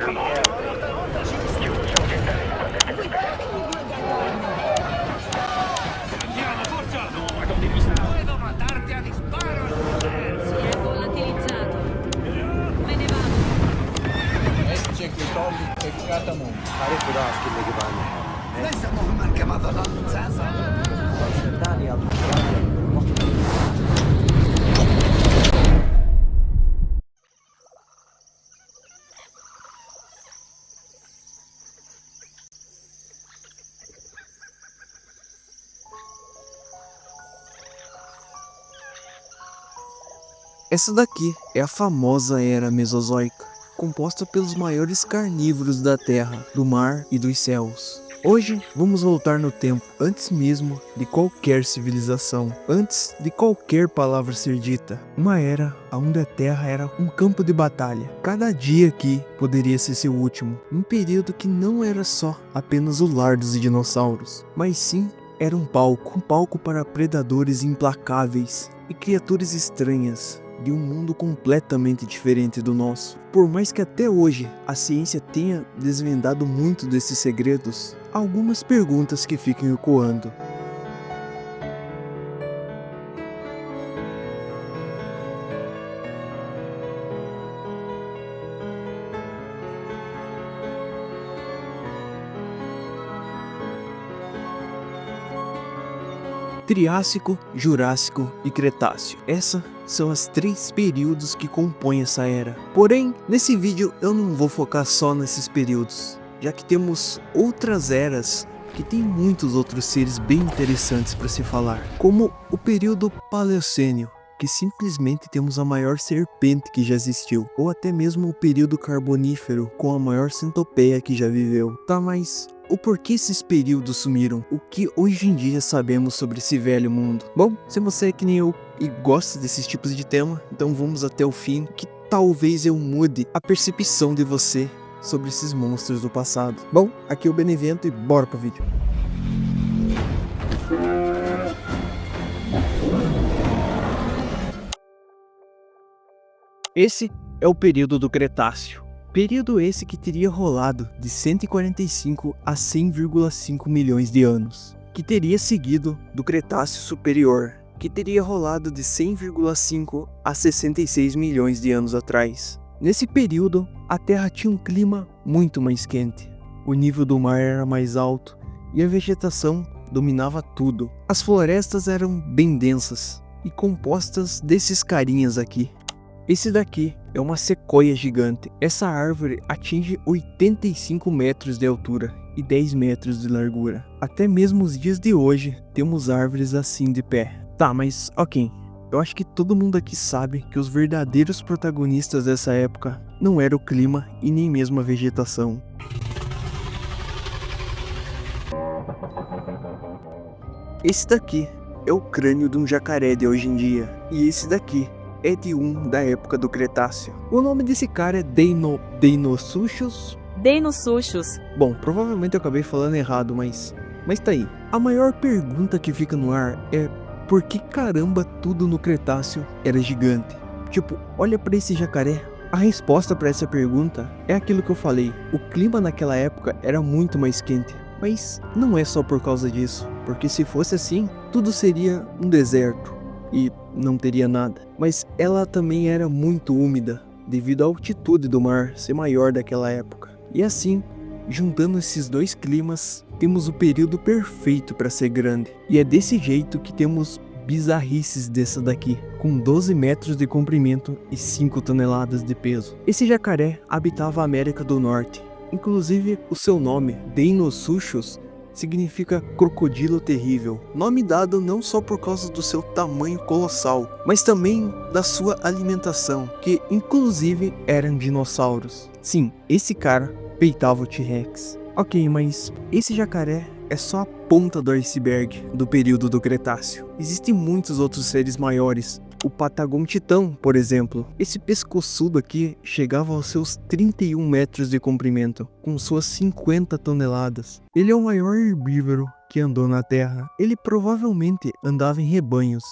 Andiamo, forza! Nuova condivisa! Puedo matarte a disparos. Si è volatilizzato. Me ne vado. Ecce che togli peccata mu. عارف ده كل اللي جبانه. ليس مهما كما ظن الإنسان. صدقني يا ابو Essa daqui é a famosa Era Mesozoica, composta pelos maiores carnívoros da Terra, do mar e dos céus. Hoje vamos voltar no tempo, antes mesmo de qualquer civilização, antes de qualquer palavra ser dita. Uma era onde a Terra era um campo de batalha. Cada dia aqui poderia ser seu último, um período que não era só apenas o lar dos dinossauros, mas sim era um palco para predadores implacáveis e criaturas estranhas de um mundo completamente diferente do nosso. Por mais que até hoje a ciência tenha desvendado muito desses segredos, há algumas perguntas que ficam ecoando. Triássico, Jurássico e Cretáceo. Essas são as três períodos que compõem essa era. Porém, nesse vídeo eu não vou focar só nesses períodos, já que temos outras eras que tem muitos outros seres bem interessantes para se falar, como o período Paleocênio, que simplesmente temos a maior serpente que já existiu, ou até mesmo o período Carbonífero, com a maior centopeia que já viveu. Tá, mas o porquê esses períodos sumiram? O que hoje em dia sabemos sobre esse velho mundo? Bom, se você é que nem eu e gosta desses tipos de tema, então vamos até o fim, que talvez eu mude a percepção de você sobre esses monstros do passado. Bom, aqui é o Benevento e bora pro vídeo. Esse é o período do Cretáceo. Período esse que teria rolado de 145 a 100,5 milhões de anos, que teria seguido do Cretáceo Superior, que teria rolado de 100,5 a 66 milhões de anos atrás. Nesse período, a Terra tinha um clima muito mais quente, o nível do mar era mais alto e a vegetação dominava tudo. As florestas eram bem densas e compostas desses carinhas aqui. Esse daqui é uma sequoia gigante. Essa árvore atinge 85 metros de altura e 10 metros de largura. Até mesmo os dias de hoje temos árvores assim de pé. Tá, mas ok, eu acho que todo mundo aqui sabe que os verdadeiros protagonistas dessa época não era o clima e nem mesmo a vegetação. Esse daqui é o crânio de um jacaré de hoje em dia, e esse daqui é de um da época do Cretáceo. O nome desse cara é Deinosuchus. Deinosuchus. Bom, provavelmente eu acabei falando errado, mas tá aí. A maior pergunta que fica no ar é por que caramba tudo no Cretáceo era gigante? Tipo, olha pra esse jacaré. A resposta para essa pergunta é aquilo que eu falei. O clima naquela época era muito mais quente. Mas não é só por causa disso, porque se fosse assim, tudo seria um deserto e não teria nada. Mas ela também era muito úmida, devido à altitude do mar ser maior daquela época. E assim, juntando esses dois climas, temos o período perfeito para ser grande. E é desse jeito que temos bizarrices dessa daqui, com 12 metros de comprimento e 5 toneladas de peso. Esse jacaré habitava a América do Norte. Inclusive, o seu nome, Deinosuchus, significa crocodilo terrível, nome dado não só por causa do seu tamanho colossal, mas também da sua alimentação, que inclusive eram dinossauros. Sim, esse cara peitava o T-Rex. Ok, mas esse jacaré é só a ponta do iceberg do período do Cretáceo. Existem muitos outros seres maiores. O Patagontitão, por exemplo, esse pescoçudo aqui chegava aos seus 31 metros de comprimento, com suas 50 toneladas. Ele é o maior herbívoro que andou na Terra. Ele provavelmente andava em rebanhos.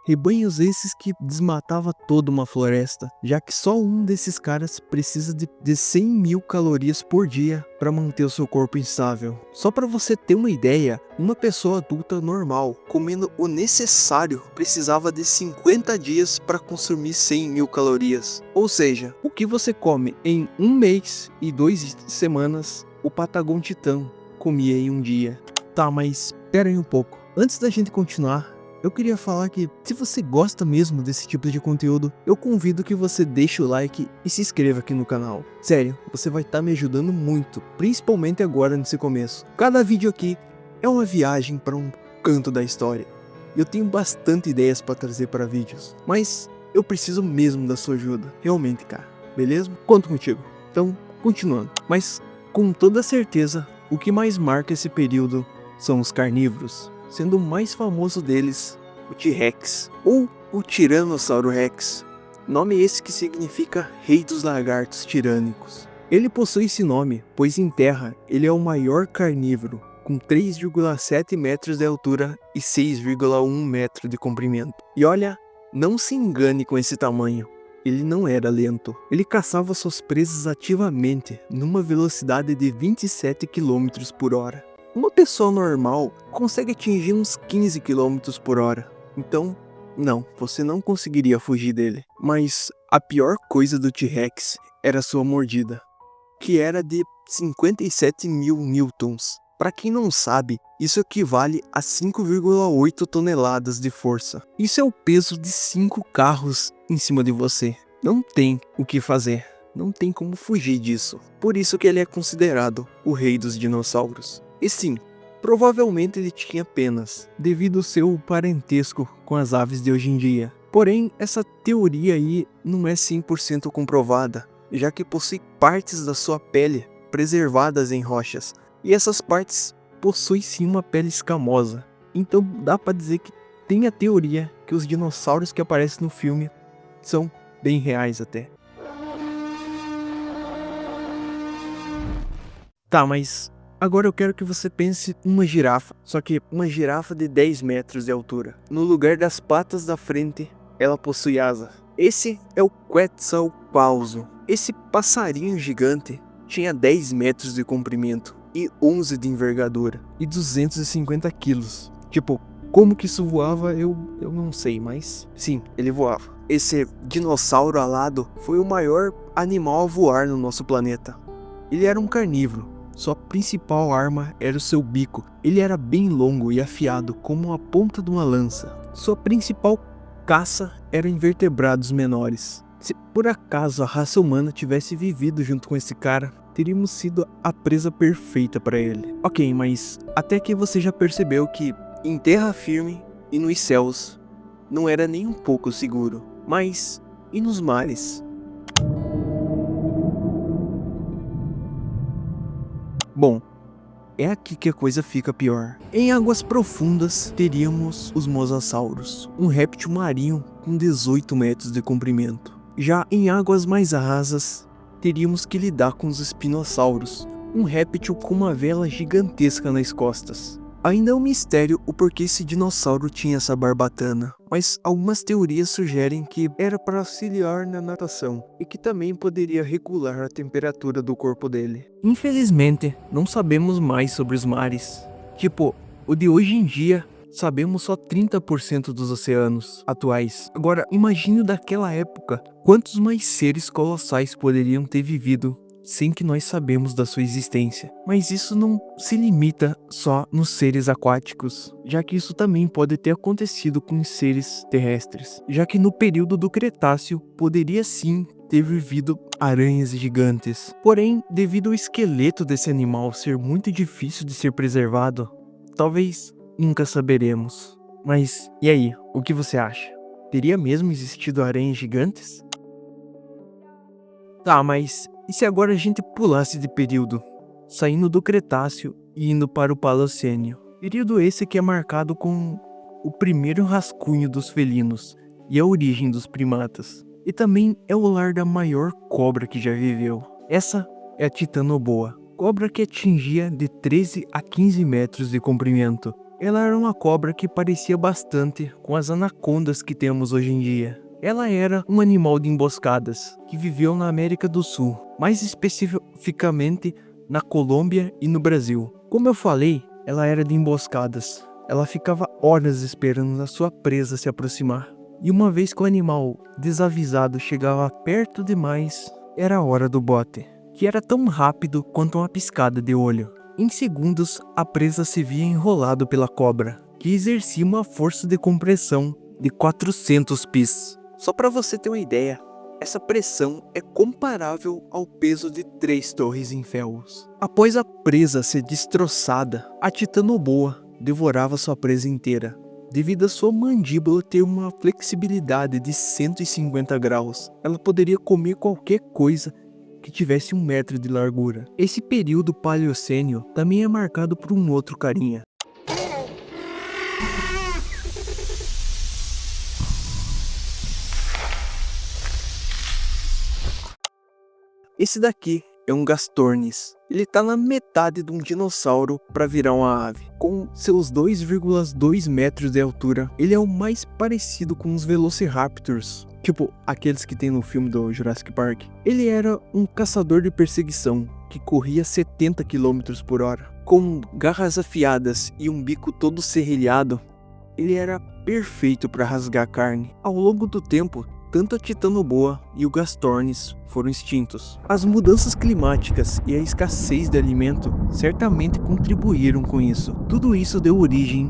Rebanhos esses que desmatava toda uma floresta, já que só um desses caras precisa de 100 mil calorias por dia para manter o seu corpo instável. Só para você ter uma ideia, uma pessoa adulta normal, comendo o necessário, precisava de 50 dias para consumir 100 mil calorias. Ou seja, o que você come em um mês e 2 semanas, o Patagon Titã comia em um dia. Tá, mas pera aí um pouco. Antes da gente continuar, eu queria falar que, se você gosta mesmo desse tipo de conteúdo, eu convido que você deixe o like e se inscreva aqui no canal. Sério, você vai estar me ajudando muito, principalmente agora nesse começo. Cada vídeo aqui é uma viagem para um canto da história. Eu tenho bastante ideias para trazer para vídeos, mas eu preciso mesmo da sua ajuda, realmente, cara. Beleza? Conto contigo. Então, continuando. Mas, com toda certeza, o que mais marca esse período são os carnívoros. Sendo o mais famoso deles, o T-Rex, ou o Tiranossauro Rex, nome esse que significa Rei dos Lagartos Tirânicos. Ele possui esse nome, pois em terra ele é o maior carnívoro, com 3,7 metros de altura e 6,1 metros de comprimento. E olha, não se engane com esse tamanho, ele não era lento. Ele caçava suas presas ativamente, numa velocidade de 27 km por hora. Uma pessoa normal consegue atingir uns 15 km por hora. Então, não, você não conseguiria fugir dele. Mas a pior coisa do T-Rex era sua mordida, que era de 57 mil newtons. Para quem não sabe, isso equivale a 5,8 toneladas de força. Isso é o peso de 5 carros em cima de você. Não tem o que fazer. Não tem como fugir disso. Por isso que ele é considerado o rei dos dinossauros. E sim, provavelmente ele tinha penas, devido ao seu parentesco com as aves de hoje em dia. Porém, essa teoria aí não é 100% comprovada, já que possui partes da sua pele preservadas em rochas, e essas partes possuem sim uma pele escamosa. Então dá pra dizer que tem a teoria que os dinossauros que aparecem no filme são bem reais até. Tá, mas agora eu quero que você pense uma girafa, só que uma girafa de 10 metros de altura. No lugar das patas da frente, ela possui asa. Esse é o Quetzalcoatl. Esse passarinho gigante tinha 10 metros de comprimento e 11 de envergadura e 250 quilos. Tipo, como que isso voava, eu não sei, mas sim, ele voava. Esse dinossauro alado foi o maior animal a voar no nosso planeta. Ele era um carnívoro. Sua principal arma era o seu bico. Ele era bem longo e afiado como a ponta de uma lança. Sua principal caça era invertebrados menores. Se por acaso a raça humana tivesse vivido junto com esse cara, teríamos sido a presa perfeita para ele. Ok, mas até que você já percebeu que em terra firme e nos céus não era nem um pouco seguro. Mas e nos mares? Bom, é aqui que a coisa fica pior. Em águas profundas, teríamos os mosassauros, um réptil marinho com 18 metros de comprimento. Já em águas mais rasas, teríamos que lidar com os espinossauros, um réptil com uma vela gigantesca nas costas. Ainda é um mistério o porquê esse dinossauro tinha essa barbatana, mas algumas teorias sugerem que era para auxiliar na natação e que também poderia regular a temperatura do corpo dele. Infelizmente, não sabemos mais sobre os mares. Tipo, o de hoje em dia, sabemos só 30% dos oceanos atuais. Agora, imagine o daquela época, quantos mais seres colossais poderiam ter vivido sem que nós sabemos da sua existência. Mas isso não se limita só nos seres aquáticos, já que isso também pode ter acontecido com os seres terrestres, já que no período do Cretáceo poderia sim ter vivido aranhas gigantes. Porém, devido ao esqueleto desse animal ser muito difícil de ser preservado, talvez nunca saberemos. Mas e aí, o que você acha? Teria mesmo existido aranhas gigantes? Tá, mas e se agora a gente pulasse de período, saindo do Cretáceo e indo para o Paleocênio? Período esse que é marcado com o primeiro rascunho dos felinos e a origem dos primatas. E também é o lar da maior cobra que já viveu. Essa é a Titanoboa, cobra que atingia de 13 a 15 metros de comprimento Ela era uma cobra que parecia bastante com as anacondas que temos hoje em dia. Ela era um animal de emboscadas que viveu na América do Sul, mais especificamente na Colômbia e no Brasil. Como eu falei, ela era de emboscadas. Ela ficava horas esperando a sua presa se aproximar. E uma vez que o animal desavisado chegava perto demais, era a hora do bote, que era tão rápido quanto uma piscada de olho. Em segundos, a presa se via enrolado pela cobra, que exercia uma força de compressão de 400 pis. Só para você ter uma ideia, essa pressão é comparável ao peso de 3 torres em Ferros. Após a presa ser destroçada, a titanoboa devorava sua presa inteira, devido a sua mandíbula ter uma flexibilidade de 150 graus. Ela poderia comer qualquer coisa que tivesse 1 metro de largura. Esse período paleocênio também é marcado por um outro carinha. Esse daqui é um Gastornis. Ele tá na metade de um dinossauro para virar uma ave. Com seus 2,2 metros de altura, ele é o mais parecido com os Velociraptors, tipo aqueles que tem no filme do Jurassic Park. Ele era um caçador de perseguição que corria 70 km por hora. Com garras afiadas e um bico todo serrilhado, ele era perfeito para rasgar carne. Ao longo do tempo, tanto a titanoboa e o Gastornis foram extintos. As mudanças climáticas e a escassez de alimento certamente contribuíram com isso. Tudo isso deu origem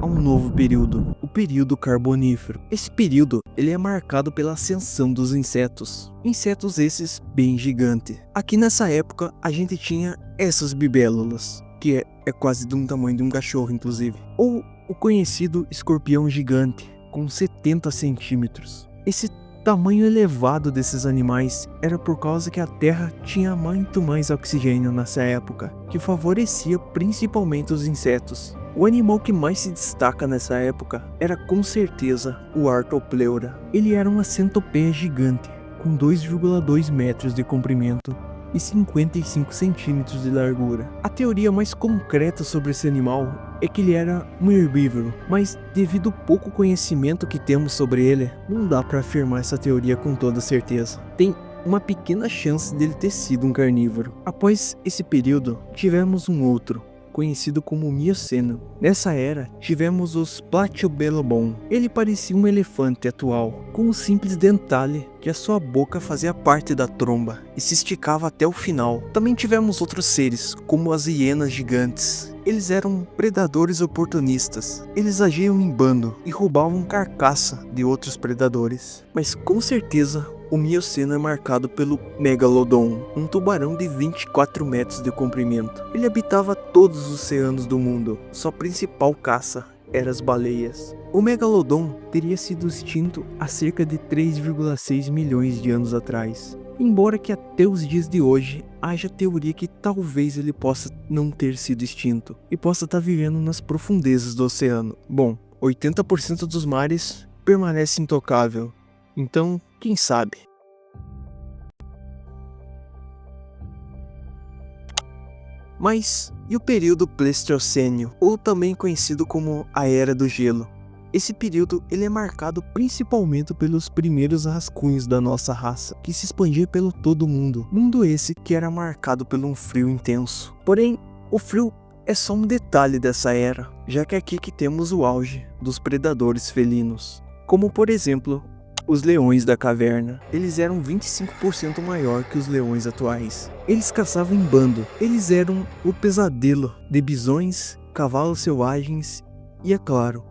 a um novo período, o período carbonífero. Esse período ele é marcado pela ascensão dos insetos. Insetos esses bem gigantes. Aqui nessa época a gente tinha essas libélulas, que é quase do tamanho de um cachorro inclusive. Ou o conhecido escorpião gigante, com 70 centímetros. Esse tamanho elevado desses animais era por causa que a Terra tinha muito mais oxigênio nessa época, que favorecia principalmente os insetos. O animal que mais se destaca nessa época era com certeza o Arthropleura. Ele era uma centopeia gigante, com 2,2 metros de comprimento e 55 centímetros de largura. A teoria mais concreta sobre esse animal é que ele era um herbívoro, mas devido ao pouco conhecimento que temos sobre ele, não dá para afirmar essa teoria com toda certeza. Tem uma pequena chance dele ter sido um carnívoro. Após esse período, tivemos um outro, conhecido como Mioceno. Nessa era, tivemos os Platyobelobon. Ele parecia um elefante atual, com um simples dentalhe que a sua boca fazia parte da tromba e se esticava até o final. Também tivemos outros seres, como as hienas gigantes. Eles eram predadores oportunistas. Eles agiam em bando e roubavam carcaça de outros predadores. Mas com certeza, o Mioceno é marcado pelo Megalodon, um tubarão de 24 metros de comprimento. Ele habitava todos os oceanos do mundo. Sua principal caça eram as baleias. O Megalodon teria sido extinto há cerca de 3,6 milhões de anos atrás. Embora que até os dias de hoje haja teoria que talvez ele possa não ter sido extinto e possa estar vivendo nas profundezas do oceano. Bom, 80% dos mares permanece intocável, então quem sabe? Mas e o período Pleistocênio, ou também conhecido como a Era do Gelo? Esse período ele é marcado principalmente pelos primeiros rascunhos da nossa raça, que se expandia pelo todo o mundo. Mundo esse que era marcado por um frio intenso. Porém, o frio é só um detalhe dessa era, já que é aqui que temos o auge dos predadores felinos. Como por exemplo, os leões da caverna. Eles eram 25% maior que os leões atuais. Eles caçavam em bando. Eles eram o pesadelo de bisões, cavalos selvagens e, é claro,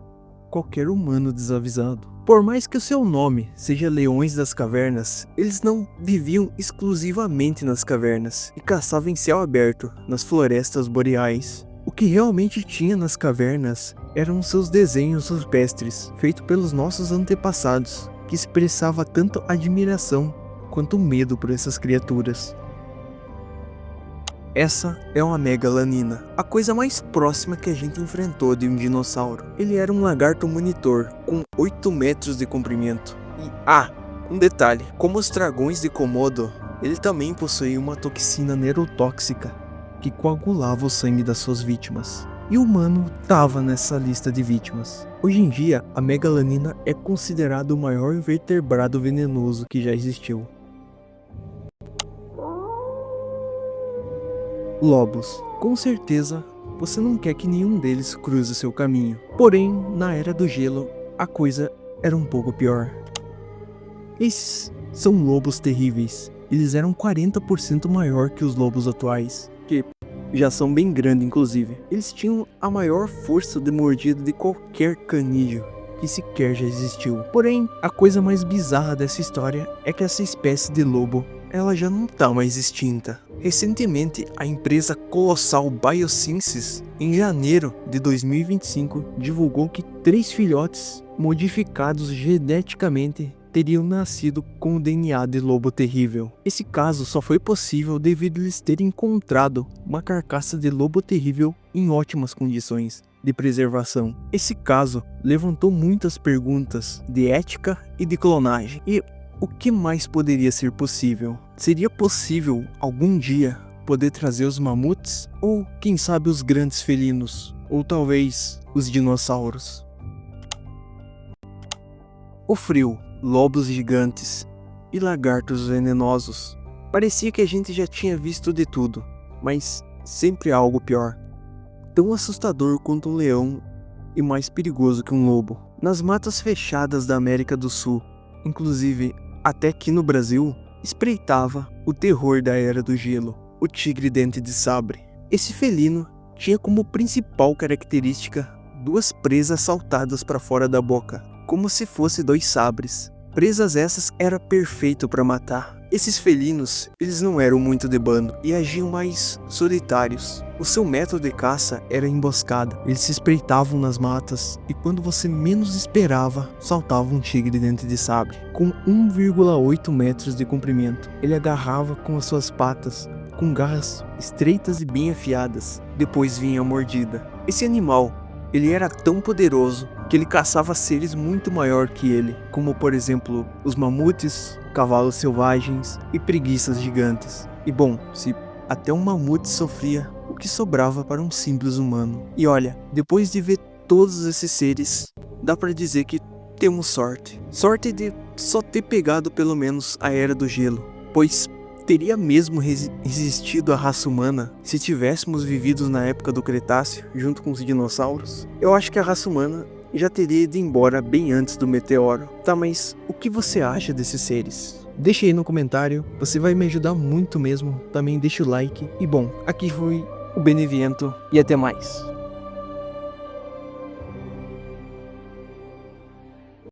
qualquer humano desavisado. Por mais que o seu nome seja Leões das Cavernas, eles não viviam exclusivamente nas cavernas e caçavam em céu aberto, nas florestas boreais. O que realmente tinha nas cavernas eram seus desenhos rupestres, feitos pelos nossos antepassados, que expressava tanto admiração quanto medo por essas criaturas. Essa é uma megalanina, a coisa mais próxima que a gente enfrentou de um dinossauro. Ele era um lagarto monitor, com 8 metros de comprimento. E, um detalhe, como os dragões de Komodo, ele também possuía uma toxina neurotóxica, que coagulava o sangue das suas vítimas. E o humano tava nessa lista de vítimas. Hoje em dia, a megalanina é considerado o maior invertebrado venenoso que já existiu. Lobos. Com certeza, você não quer que nenhum deles cruze seu caminho. Porém, na Era do Gelo, a coisa era um pouco pior. Esses são lobos terríveis. Eles eram 40% maior que os lobos atuais, que já são bem grandes inclusive. Eles tinham a maior força de mordida de qualquer canídeo que sequer já existiu. Porém, a coisa mais bizarra dessa história é que essa espécie de lobo, ela já não tá mais extinta. Recentemente, a empresa colossal Biosciences, em janeiro de 2025, divulgou que 3 filhotes modificados geneticamente teriam nascido com o DNA de lobo terrível. Esse caso só foi possível devido a eles terem encontrado uma carcaça de lobo terrível em ótimas condições de preservação. Esse caso levantou muitas perguntas de ética e de clonagem. E o que mais poderia ser possível? Seria possível algum dia poder trazer os mamutes? Ou quem sabe os grandes felinos? Ou talvez os dinossauros? O frio, lobos gigantes e lagartos venenosos. Parecia que a gente já tinha visto de tudo, mas sempre há algo pior. Tão assustador quanto um leão e mais perigoso que um lobo. Nas matas fechadas da América do Sul, inclusive até aqui no Brasil, espreitava o terror da Era do Gelo, o tigre dente de sabre. Esse felino tinha como principal característica 2 presas saltadas para fora da boca, como se fosse 2 sabres. Presas essas era perfeito para matar. Esses felinos, eles não eram muito de bando e agiam mais solitários. O seu método de caça era emboscada. Eles se espreitavam nas matas e quando você menos esperava, saltava um tigre dente de sabre. Com 1,8 metros de comprimento, ele agarrava com as suas patas, com garras estreitas e bem afiadas. Depois vinha a mordida. Esse animal, ele era tão poderoso que ele caçava seres muito maior que ele, como por exemplo os mamutes, cavalos selvagens e preguiças gigantes. E bom, se até um mamute sofria, o que sobrava para um simples humano? E olha, depois de ver todos esses seres, dá pra dizer que temos sorte. Sorte de só ter pegado pelo menos a Era do Gelo, pois teria mesmo existido a raça humana se tivéssemos vivido na época do Cretáceo, junto com os dinossauros? Eu acho que a raça humana já teria ido embora bem antes do meteoro. Tá, mas o que você acha desses seres? Deixa aí no comentário, você vai me ajudar muito mesmo. Também deixa o like. E bom, aqui foi o Beneviento e até mais.